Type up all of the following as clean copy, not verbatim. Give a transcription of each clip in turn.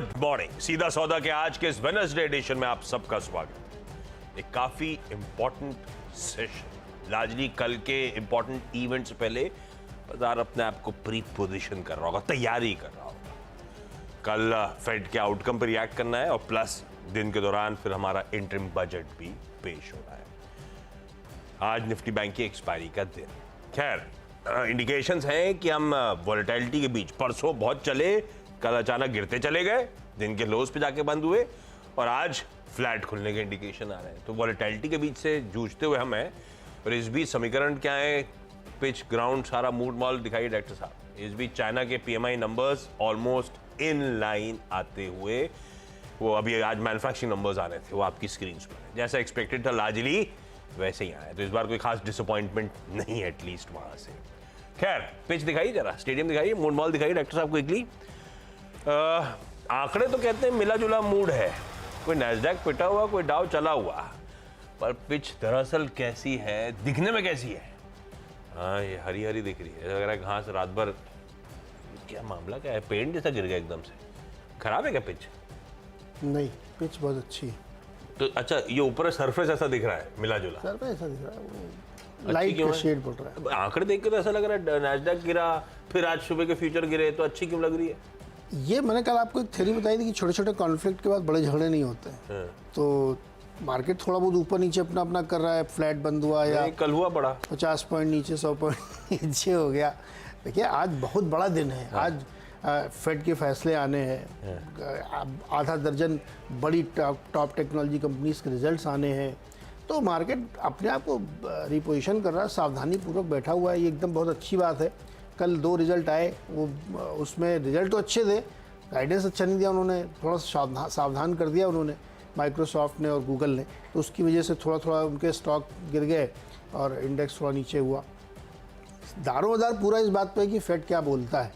Good morning. सीधा सौदा के आज के इस वेडनेसडे एडिशन में आप सबका स्वागत। एक काफी इंपॉर्टेंट सेशन। लार्जली कल के इंपॉर्टेंट इवेंट से पहले बाजार अपने आप को प्री पोजीशन कर रहा होगा, तैयारी कर रहा होगा। कल फेड के आउटकम पर रिएक्ट करना है और प्लस दिन के दौरान फिर हमारा इंटरिम बजट भी पेश हो रहा है। आज निफ्टी बैंक की एक्सपायरी का दिन। खैर, इंडिकेशंस हैं कि हम वॉलेटिलिटी के बीच परसों बहुत चले, कल अचानक गिरते चले गए, दिन के लोज पे जाके बंद हुए और आज फ्लैट खुलने के इंडिकेशन आ रहे हैं। तो वॉलेटिलिटी के बीच से जूझते हुए हम हैं। और इस बीच समीकरण क्या है, पिच ग्राउंड सारा मूड मॉल दिखाई डॉक्टर साहब। इस बीच चाइना के PMI numbers almost in line आते हुए, वो अभी आज मैन्युफैक्चरिंग नंबर्स आ रहे थे, वो आपकी स्क्रीन पर है। जैसा एक्सपेक्टेड था लार्जली वैसे ही आया। तो इस बार कोई खास डिसअपॉइंटमेंट नहीं है एटलीस्ट वहां से। खैर, पिच दिखाई जरा, स्टेडियम दिखाई, मूड मॉल दिखाई डॉक्टर साहब क्विकली। आंकड़े तो कहते हैं मिला जुला मूड है, कोई नैस्डैक पिटा हुआ, कोई डाउ चला हुआ, पर पिच दरअसल कैसी है, दिखने में कैसी है? हाँ, ये हरी हरी दिख रही है, लग रहा है घास रात भर। क्या मामला क्या है? पेंट जैसा गिर गया एकदम से, खराब है क्या पिच? नहीं, पिच बहुत अच्छी है। तो अच्छा, ये ऊपर सरफेस ऐसा दिख रहा है, मिला जुला सरफेस ऐसा दिख रहा है, लाइट का शेड पड़ रहा है। आंकड़े देख के तो ऐसा लग रहा है नैस्डैक गिरा, फिर आज सुबह के फ्यूचर गिरे, तो अच्छी क्यों लग रही है? ये मैंने कल आपको एक थ्योरी बताई थी कि छोटे छोटे कॉन्फ्लिक्ट के बाद बड़े झगड़े नहीं होते हैं। तो मार्केट थोड़ा बहुत ऊपर नीचे अपना अपना कर रहा है, फ्लैट बंद हुआ या कल हुआ बड़ा 50 पॉइंट नीचे, 100 पॉइंट नीचे हो गया। देखिए, आज बहुत बड़ा दिन है। आज फेड के फैसले आने हैं, आधा दर्जन बड़ी टॉप टेक्नोलॉजी कंपनीज के रिजल्ट्स आने हैं। तो मार्केट अपने आप को रिपोजिशन कर रहा है, सावधानी पूर्वक बैठा हुआ है। ये एकदम बहुत अच्छी बात है। कल 2 रिजल्ट आए, वो उसमें रिजल्ट तो अच्छे थे, गाइडेंस अच्छा नहीं दिया उन्होंने, थोड़ा सावधान कर दिया उन्होंने, माइक्रोसॉफ्ट ने और गूगल ने। तो उसकी वजह से थोड़ा थोड़ा उनके स्टॉक गिर गए और इंडेक्स थोड़ा नीचे हुआ। दारोमदार पूरा इस बात पे है कि फेड क्या बोलता है,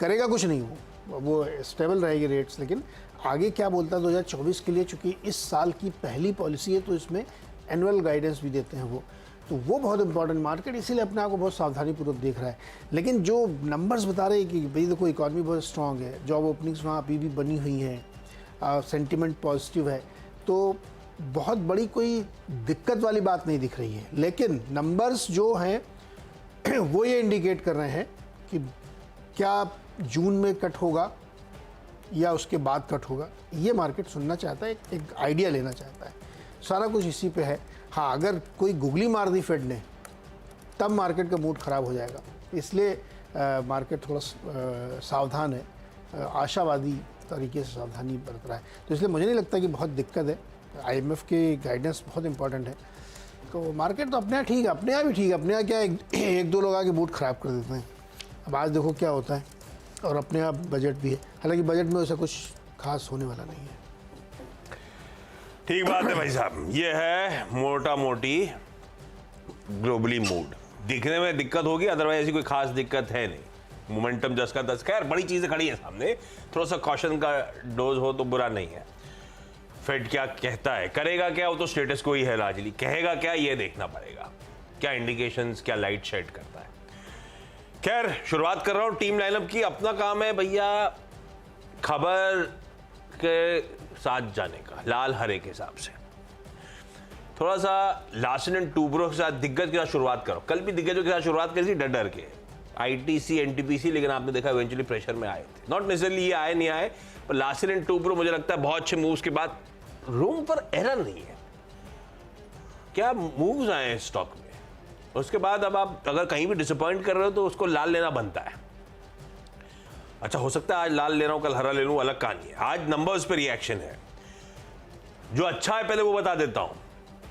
करेगा कुछ नहीं, वो स्टेबल रहेगी रेट्स। लेकिन आगे क्या बोलता है 2024 के लिए, चूँकि इस साल की पहली पॉलिसी है तो इसमें एनुअल गाइडेंस भी देते हैं वो बहुत इंपॉर्टेंट। मार्केट इसीलिए अपने आप को बहुत सावधानीपूर्वक देख रहा है। लेकिन जो नंबर्स बता रहे हैं कि भाई देखो इकॉनमी बहुत स्ट्रांग है, जॉब ओपनिंग्स वहाँ अभी भी बनी हुई हैं, सेंटिमेंट पॉजिटिव है, तो बहुत बड़ी कोई दिक्कत वाली बात नहीं दिख रही है। लेकिन नंबर्स जो हैं वो ये इंडिकेट कर रहे हैं कि क्या जून में कट होगा या उसके बाद कट होगा, ये मार्केट सुनना चाहता है, एक आइडिया लेना चाहता है। सारा कुछ इसी पे है। हाँ, अगर कोई गुगली मार दी फेड ने तब मार्केट का मूड ख़राब हो जाएगा। इसलिए मार्केट थोड़ा सावधान है, आशावादी तरीके से सावधानी बरत रहा है। तो इसलिए मुझे नहीं लगता कि बहुत दिक्कत है। IMF के गाइडेंस बहुत इंपॉर्टेंट है। तो मार्केट तो अपने यहाँ ठीक है, अपने यहाँ भी ठीक है। अपने यहाँ क्या एक दो लोग आके मूड ख़राब कर देते हैं। अब आज देखो क्या होता है। और अपने यहाँ बजट भी है, हालांकि बजट में वैसा कुछ खास होने वाला नहीं है। ठीक बात है भाई साहब। ये है मोटा मोटी ग्लोबली मूड। दिखने में दिक्कत होगी, अदरवाइज ऐसी कोई खास दिक्कत है नहीं। मोमेंटम 10 का 10। खैर, बड़ी चीजें खड़ी है सामने, थोड़ा सा कॉशन का डोज हो तो बुरा नहीं है। फेड क्या कहता है, करेगा क्या, वो तो स्टेटस को ही है लार्जली। कहेगा क्या, ये देखना पड़ेगा। क्या इंडिकेशंस, क्या लाइट शेड करता है। खैर, शुरुआत कर रहा हूं टीम लाइनअप की। अपना काम है भैया खबर के साथ जाने का, लाल हरे के हिसाब से। थोड़ा सा लार्सन एंड टूब्रो के साथ, दिग्गज के साथ शुरुआत करो। कल भी दिग्गजों के साथ शुरुआत करी थी डर डर के, ITC NTPC, लेकिन आपने देखा इवेंचुअली प्रेशर में आए थे। नॉट नेसेसरली ये आए नहीं आए, पर लार्सन एंड टूब्रो मुझे लगता है बहुत अच्छे मूव्स के बाद रूम पर एरर नहीं है। क्या मूव्स आए हैं स्टॉक में, उसके बाद अब आप अगर कहीं भी डिसअपॉइंट कर रहे हो तो उसको लाल लेना बनता है। अच्छा, हो सकता है आज लाल ले रहा हूं, कल हरा ले लूं, अलग कहानी है। आज नंबर्स पे रिएक्शन है। जो अच्छा है पहले वो बता देता हूं।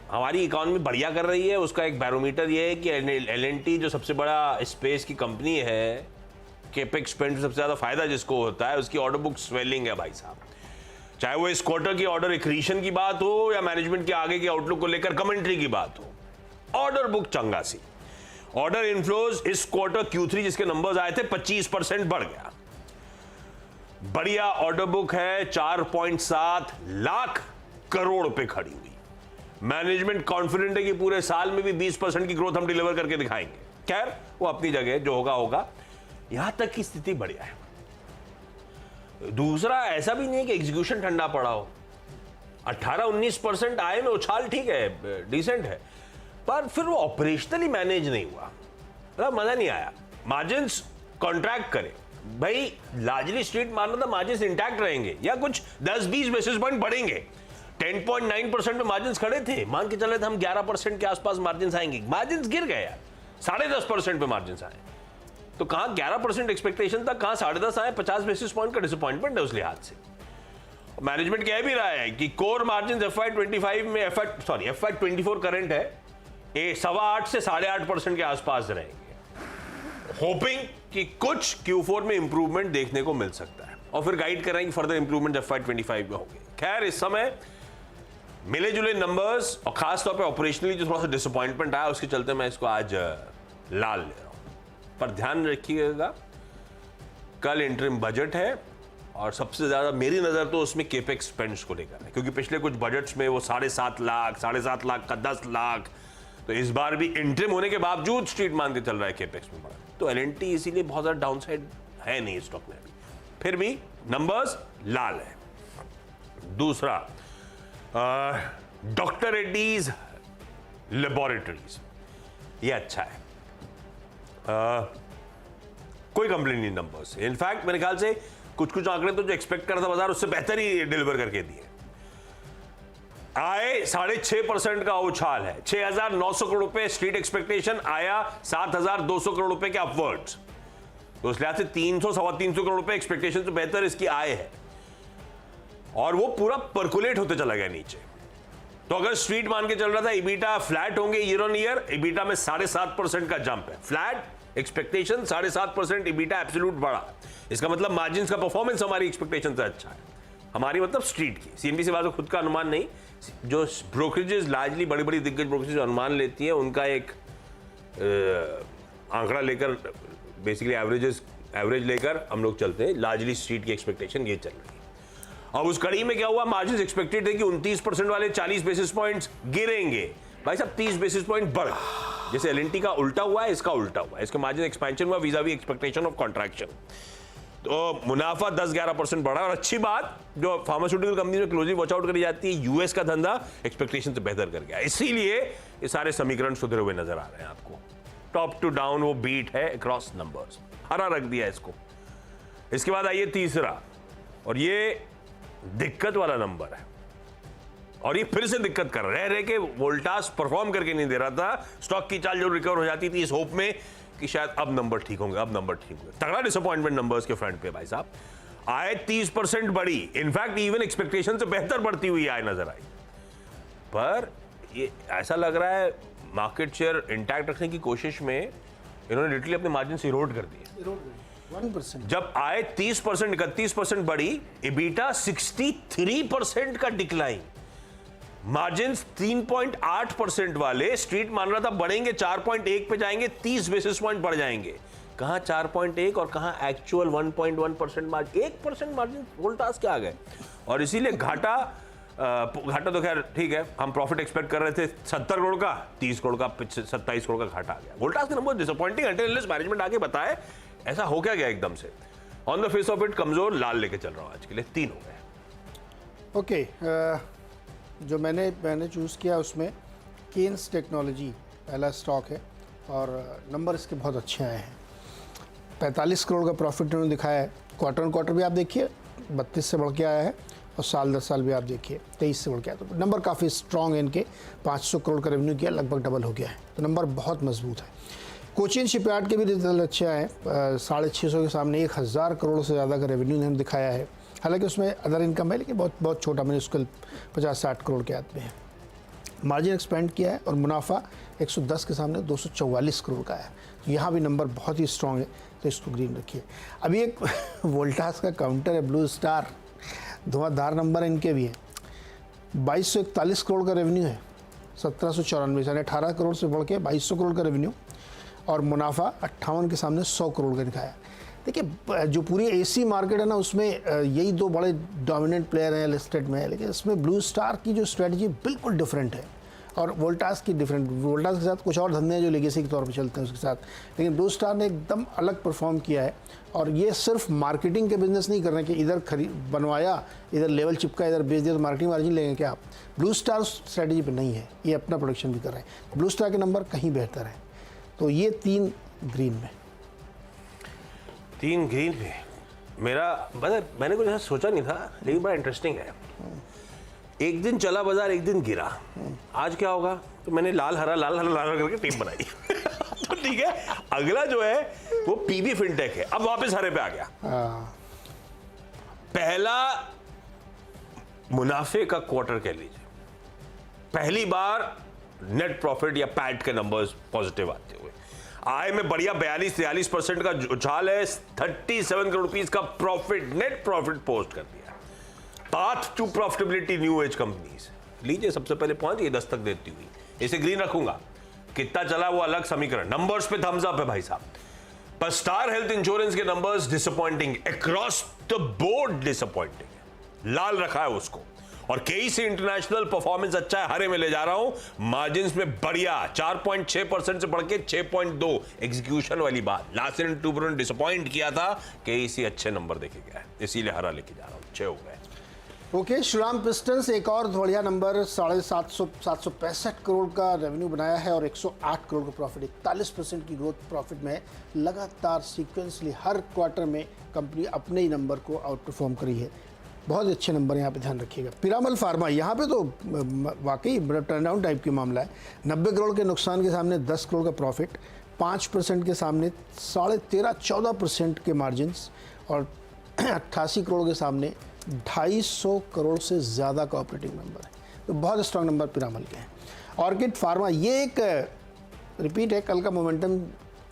हमारी इकोनॉमी बढ़िया कर रही है, उसका एक बैरोमीटर ये है कि L&T जो सबसे बड़ा स्पेस की कंपनी है, केपेक्स स्पेंड सबसे ज्यादा फायदा जिसको होता है, उसकी ऑर्डर बुक स्वेलिंग है भाई साहब। चाहे वो इस क्वार्टर की ऑर्डर एक्रीशन की बात हो या मैनेजमेंट के आगे के आउटलुक को लेकर कमेंट्री की बात हो, ऑर्डर बुक चंगा सी। ऑर्डर इनफ्लोज इस क्वार्टर Q3 जिसके नंबर्स आए थे 25% बढ़ गया। बढ़िया ऑर्डर बुक है, 4.7 लाख करोड़ पे खड़ी हुई। मैनेजमेंट कॉन्फिडेंट है कि पूरे साल में भी 20% की ग्रोथ हम डिलीवर करके दिखाएंगे। खैर, वो अपनी जगह जो होगा होगा। यहां तक की स्थिति बढ़िया है। दूसरा, ऐसा भी नहीं है कि एग्जीक्यूशन ठंडा पड़ा हो। 18-19% आए में उछाल ठीक है, डिसेंट है, पर फिर वो ऑपरेशनली मैनेज नहीं हुआ, मतलब मजा नहीं आया। मार्जिन्स कॉन्ट्रैक्ट करे भाई, लार्जली स्ट्रीट मारना था, मार्जिन्स इंटैक्ट रहेंगे या कुछ 10-20 बेसिस पॉइंट बढ़ेंगे। 10.9% में मार्जिन्स खड़े थे, मान के चले थे हम 11% के आसपास मार्जिन्स आएंगे, मार्जिन्स गिर गए यार, 10.5% पे मार्जिन्स आए। तो कहां 11% एक्सपेक्टेशन था, कहां 10.5 आए, 50 बेसिस पॉइंट का डिसअपॉइंटमेंट है उस लिहाज से। मैनेजमेंट कह भी रहा है कि कोर मार्जिन FY25 में FY24 करंट है 8.25 से 8.5% के आसपास रहेंगे, होपिंग कि कुछ Q4 में इंप्रूवमेंट देखने को मिल सकता है, और फिर गाइड कर रहे हैं कि फर्दर इंप्रूवमेंट FY25 में होंगे। खैर, इस समय मिले जुले नंबर्स और खासतौर पे ऑपरेशनली जो थोड़ा सा डिसअपॉइंटमेंट आया, उसके चलते मैं इसको आज लाल ले रहा हूं। पर ध्यान रखिएगा, कल इंटरिम बजट है और सबसे ज्यादा मेरी नजर तो उसमें केपेक्स स्पेंड्स को लेकर है, क्योंकि पिछले कुछ बजट्स में वो 7.5 लाख 7.5 लाख का 10 लाख, तो इस बार भी इंटरिम होने के बावजूद स्ट्रीट मान के चल रहा है केपेक्स में बढ़ा। तो L&T इसीलिए बहुत ज्यादा डाउनसाइड है नहीं स्टॉक में, फिर भी नंबर्स लाल है। दूसरा, डॉक्टर रेड्डीज लेबोरेटरीज, ये अच्छा है, कोई कंप्लेन नहीं नंबर्स। इनफैक्ट मेरे ख्याल से कुछ आंकड़े तो जो एक्सपेक्ट कर रहा था बाजार, उससे बेहतर ही डिलीवर करके दिए। आए 6.5% का उछाल है, 6,900 करोड़ रुपए स्ट्रीट एक्सपेक्टेशन, आया 7,200 करोड़ रुपए के अपवर्ड्स, तो उस लिहाज से 300-325 करोड़ रुपए एक्सपेक्टेशन से बेहतर इसकी आय है, और वो पूरा पर्कुलेट होते चला गया नीचे। तो अगर स्ट्रीट मान के चल रहा था इबीटा फ्लैट होंगे ईयर ऑन ईयर, इबीटा में 7.5% का जंप है, फ्लैट एक्सपेक्टेशन 7.5%, इबीटा एब्सोल्यूट बढ़ा। इसका मतलब मार्जिन्स का परफॉर्मेंस हमारी एक्सपेक्टेशन से अच्छा है, हमारी मतलब स्ट्रीट की। सीएनबीसी वालों खुद का अनुमान नहीं, जो ब्रोकरेजेस लार्जली बड़ी बड़ी दिग्गज ब्रोकरेजेस अनुमान लेती है, उनका एक आंकड़ा लेकर, बेसिकली एवरेज लेकर हम लोग चलते हैं। लार्जली स्ट्रीट की एक्सपेक्टेशन ये चल रही है। अब उस कड़ी में क्या हुआ, मार्जिन एक्सपेक्टेड थे कि 29% वाले 40 बेसिस पॉइंट्स गिरेंगे, भाई साहब 30 बेसिस पॉइंट बढ़, जैसे L&T का उल्टा हुआ है, इसका उल्टा हुआ है, इसके मार्जिन एक्सपेंशन हुआ vis-a-vis expectation of contraction. तो मुनाफा 10-11% बढ़ा, और अच्छी बात जो फार्मास्यूटिकल कंपनी में क्लोजली वॉच आउट करी जाती है, यूएस का धंधा एक्सपेक्टेशन से बेहतर कर गया, इसीलिए ये सारे समीकरण सुधरे हुए नजर आ रहे हैं आपको। टॉप टू डाउन वो बीट है अक्रॉस नंबर्स, हरा रख दिया इसको। इसके बाद आइए तीसरा, और ये दिक्कत वाला नंबर है, और ये फिर से दिक्कत कर रहे के वोल्टास परफॉर्म करके नहीं दे रहा था, स्टॉक की चाल जो रिकवर हो जाती थी इस होप में कि शायद अब नंबर ठीक होंगे, अब नंबर ठीक होंगे। तगड़ा डिसअपॉइंटमेंट नंबर्स के फ्रंट पे भाई साहब, आय 30% बढ़ी, इनफैक्ट इवन एक्सपेक्टेशन से बेहतर बढ़ती हुई आय नजर आई, पर ये ऐसा लग रहा है मार्केट शेयर इंटैक्ट रखने की कोशिश में इन्होंने लिटरली अपने मार्जिन से इरोड कर दिए। 1%। जब आय 30% 31% बढ़ी, इबीटा 63% का डिक्लाइन, मार्जिन 3.8% वाले स्ट्रीट मान रहा था बढ़ेंगे 4.1 पे जाएंगे, 30 बेसिस पॉइंट बढ़ जाएंगे, कहां 4.1 और कहां एक्चुअल 1.1% मार्जिन, 1% मार्जिन वोल्टास के आ गए। और इसीलिए घाटा तो खैर ठीक है, हम प्रॉफिट एक्सपेक्ट कर रहे थे 70 करोड़ का, 30 करोड़ का 27 करोड़ का घाटा आ गया। वोल्टास के नंबर डिसअपॉइंटिंग, अनटिल मैनेजमेंट आके बताए ऐसा हो क्या गया एकदम से। On the face of it कमजोर, लाल लेके चल रहा हूं आज के लिए, 3 हो गए। ओके, जो मैंने चूज़ किया उसमें केन्स टेक्नोलॉजी पहला स्टॉक है, और नंबर इसके बहुत अच्छे आए हैं। 45 करोड़ का प्रॉफिट उन्होंने दिखाया है, क्वार्टर ऑन क्वार्टर भी आप देखिए 32 से बढ़ के आया है, और साल 10 साल भी आप देखिए 23 से बढ़ के आया, तो नंबर काफ़ी स्ट्रॉन्ग है इनके। 500 करोड़ का रेवेन्यू किया, लगभग डबल हो गया है, तो नंबर बहुत मजबूत है। कोचिन शिपयार्ड के भी रिजल्ट अच्छे आए, 650 के सामने 1000 करोड़ से ज़्यादा का रेवेन्यू इन्होंने दिखाया है। हालांकि उसमें अदर इनकम है, लेकिन बहुत छोटा, मिनिस्कुल 50-60 करोड़ के आदमी है। मार्जिन एक्सपेंड किया है, और मुनाफा 110 के सामने 244 करोड़ का है। यहाँ भी नंबर बहुत ही स्ट्रॉन्ग है, तो इसको ग्रीन रखिए। अभी एक वोल्टास का काउंटर है ब्लू स्टार, धुआंधार नंबर इनके भी है। 2241 करोड़ का रेवेन्यू है, 1794, यानी 18 करोड़ से बढ़ के 2200 करोड़ का रेवेन्यू, और मुनाफा 58 के सामने 100 करोड़ का दिखाया। देखिए, जो पूरी एसी मार्केट है ना, उसमें यही 2 बड़े डोमिनेंट प्लेयर हैं लिस्टेड में, लेकिन इसमें ब्लू स्टार की जो स्ट्रेटजी बिल्कुल डिफरेंट है। और वोल्टास की डिफरेंट, वोल्टास के साथ कुछ और धंधे हैं जो लेगेसी के तौर पे चलते हैं उसके साथ, लेकिन ब्लू स्टार ने एकदम अलग परफॉर्म किया है। और ये सिर्फ मार्केटिंग के बिजनेस नहीं कर रहे हैं कि इधर बनवाया, इधर लेवल चिपका, इधर बेच दिया तो मार्केटिंग मार्जिन लेंगे क्या आप। ब्लू स्टार स्ट्रेटजी पे नहीं है, ये अपना प्रोडक्शन भी कर रहे हैं। ब्लू स्टार के नंबर कहीं बेहतर है। तो ये 3 ग्रीन में, 3 ग्रीन में। मेरा मतलब मैंने कुछ ऐसा सोचा नहीं था, लेकिन बड़ा इंटरेस्टिंग है। एक दिन चला बाजार, एक दिन गिरा। आज क्या होगा, तो मैंने लाल हरा करके टीम बनाई। तो ठीक है, अगला जो है वो पीबी फिनटेक है। अब वापस हरे पे आ गया। पहला मुनाफे का क्वार्टर कह लीजिए, पहली बार नेट प्रॉफिट या पैट के नंबर्स पॉजिटिव आते हुए, आय में बढ़िया 42-43% का उछाल है। 37 करोड़ रुपीस का प्रॉफिट, नेट प्रॉफिट पोस्ट कर दिया। Path to profitability new age companies. लीजिए, सबसे पहले पहुंच ये दस्तक देती हुई, इसे ग्रीन रखूंगा। कितना चला वो अलग समीकरण, नंबर्स पे थम्स अप है भाई साहब। पर स्टार हेल्थ इंश्योरेंस के numbers disappointing, across the board disappointing, लाल रखा है उसको। और केईसी इंटरनेशनल परफॉर्मेंस अच्छा है, हरे में ले जा रहा हूं। मार्जिन्स में बढ़िया 4.6% से बढ़ के 6.2, एग्जीक्यूशन वाली बात। लास्ट ईयर 2% डिसअपॉइंट किया था, केईसी अच्छे नंबर देखे गया है, इसीलिए हरा लेके जा रहा हूं। 6 हो गए। ओके, श्रीराम पिस्टन्स एक और बढ़िया नंबर, 765 करोड़ का रेवेन्यू बनाया है और 108 करोड़ का प्रॉफिट, 41% की ग्रोथ प्रॉफिट में। लगातार सीक्वेंसली हर क्वार्टर में कंपनी अपने ही नंबर को आउट परफॉर्म करी है। बहुत अच्छे नंबर यहाँ पे ध्यान रखिएगा। पिरामल फार्मा, यहाँ पे तो वाकई बड़ा टर्न डाउन टाइप की मामला है। 90 करोड़ के नुकसान के सामने 10 करोड़ का प्रॉफिट, 5% के सामने 13.5-14% के मार्जिन्स, और 88 करोड़ के सामने 250 करोड़ से ज़्यादा का ऑपरेटिंग नंबर है। तो बहुत स्ट्रांग नंबर पिरामल के हैं। ऑर्किड फार्मा, ये एक रिपीट है, कल का मोमेंटम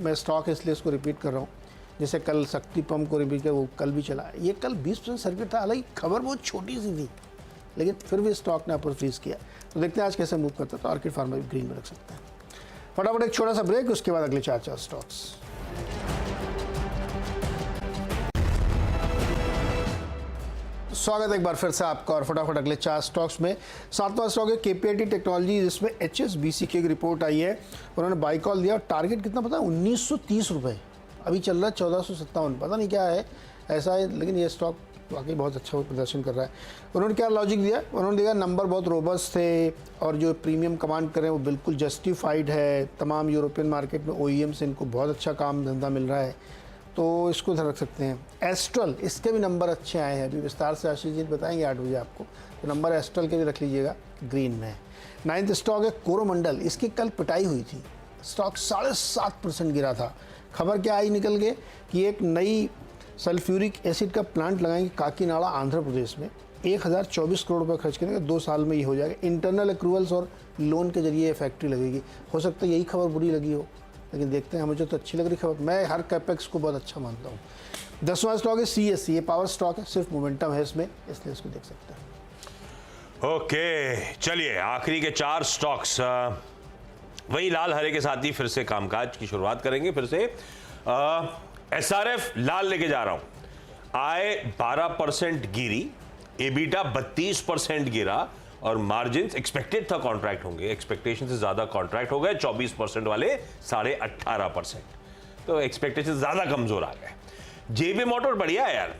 में स्टॉक है इसलिए इसको रिपीट कर रहा हूँ। जैसे कल शक्ति पंप को रिपीट किया, वो कल भी चला। ये कल 20% सर्किट था, हालांकि खबर बहुत छोटी सी थी, लेकिन फिर भी स्टॉक ने अपर फ्रीज किया। तो देखते हैं आज कैसे मूव करता है। तो ऑर्किड फार्मा भी ग्रीन में रख सकते हैं। फटाफट एक छोटा सा ब्रेक, उसके बाद अगले 4 स्टॉक्स। स्वागत है एक बार फिर से आपका, और फटाफट अगले 4 स्टॉक्स में। 7वां स्टॉक है केपीआईटी टेक्नोलॉजी, जिसमें HSBC की एक रिपोर्ट आई है। उन्होंने बाई कॉल दिया, टारगेट कितना पता है, 1930 रुपये। अभी चल रहा है 1457, पता नहीं क्या है ऐसा है, लेकिन ये स्टॉक वाकई बहुत अच्छा प्रदर्शन कर रहा है। उन्होंने क्या लॉजिक दिया, उन्होंने दिया नंबर बहुत रोबस्ट थे और जो प्रीमियम कमांड करें वो बिल्कुल जस्टिफाइड है। तमाम यूरोपियन मार्केट में OEM से इनको बहुत अच्छा काम धंधा मिल रहा है, तो इसको ध्यान रख सकते हैं। एस्ट्रल, इसके भी नंबर अच्छे आए हैं, अभी विस्तार से आशीष जी बताएंगे 8 बजे आपको, तो नंबर एस्ट्रल के भी रख लीजिएगा, ग्रीन में। 9th स्टॉक है कोरोमंडल, इसकी कल पिटाई हुई थी, स्टॉक 7.5% गिरा था। खबर क्या आई निकल के कि एक नई सल्फ्यूरिक एसिड का प्लांट लगाएंगे काकीनाडा आंध्र प्रदेश में। 1024 करोड़ रुपये खर्च करेंगे, 2 साल में ये हो जाएगा। इंटरनल अक्रूवल्स और लोन के जरिए ये फैक्ट्री लगेगी। हो सकता है यही खबर बुरी लगी हो, लेकिन देखते हैं, मुझे तो अच्छी लग रही खबर। मैं हर कैपेक्स को बहुत अच्छा मानता हूँ। 10वां स्टॉक है CSC, ये पावर स्टॉक है, सिर्फ मोमेंटम है इसमें, इसलिए इसको देख सकते हैं। ओके, चलिए आखिरी के 4 स्टॉक्स, वही लाल हरे के साथ ही फिर से कामकाज की शुरुआत करेंगे। फिर से SRF लाल लेके जा रहा हूं। आय 12% गिरी, EBITDA 32% गिरा, और मार्जिन एक्सपेक्टेड था कॉन्ट्रैक्ट होंगे, एक्सपेक्टेशन से ज्यादा कॉन्ट्रैक्ट हो गए। 24% वाले 18.5%, तो एक्सपेक्टेशन ज्यादा कमजोर आ गए। JB मोटर बढ़िया है यार,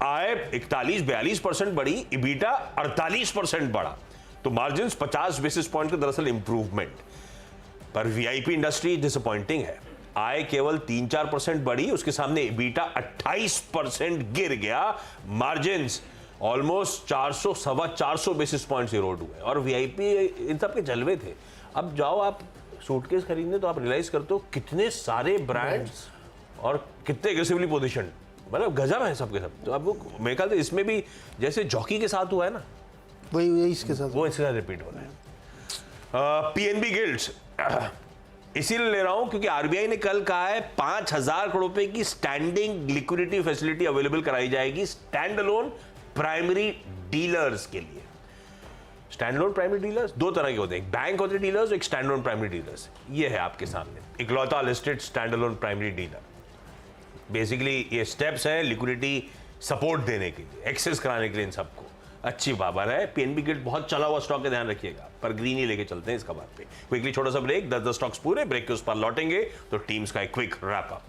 आय 41-42% बढ़ी, EBITDA 48% बढ़ा, तो मार्जिन 50 बेसिस पॉइंट का दरअसल इंप्रूवमेंट। पर VIP इंडस्ट्री डिसअपॉइंटिंग है, आय केवल 3-4% बढ़ी, उसके सामने EBITDA 28% गिर गया, margin almost 400-425 basis points Erode हुए, और VIP इन सब के जलवे थे। अब जाओ आप सूटकेस खरीदने तो आप रियलाइज करते हो कितने सारे ब्रांड्स और कितने एग्रेसिवली पोजीशन, मतलब गजब है सबके सब। तो अब मेरे ख्याल से इसमें भी जैसे जॉकी के साथ हुआ है ना, वही इसके साथ, वो इसके साथ रिपीट हो रहा है। PNB गिल्ड्स इसीलिए ले रहा हूं क्योंकि RBI ने कल कहा है 5000 करोड़ रुपए की स्टैंडिंग लिक्विडिटी फैसिलिटी अवेलेबल कराई जाएगी स्टैंड अलोन प्राइमरी डीलर्स के लिए। स्टैंड अलोन प्राइमरी डीलर्स 2 तरह के होते हैं, एक बैंक होते हैं डीलर्स, एक स्टैंड अलोन प्राइमरी डीलर्स। ये है आपके सामने इकलौता listed stand alone primary dealer. Basically ये स्टेप्स हैं लिक्विडिटी सपोर्ट देने के लिए, एक्सेस कराने के लिए इन सबको। अच्छी पावर है। पीएनबी गिल्ड बहुत चला हुआ स्टॉक का ध्यान रखिएगा, पर ग्रीन ही लेके चलते हैं इसका बात पे। क्विकली छोटा सा ब्रेक, 10 स्टॉक्स पूरे, ब्रेक के उस पर लौटेंगे तो टीम्स का एक क्विक रैप अप।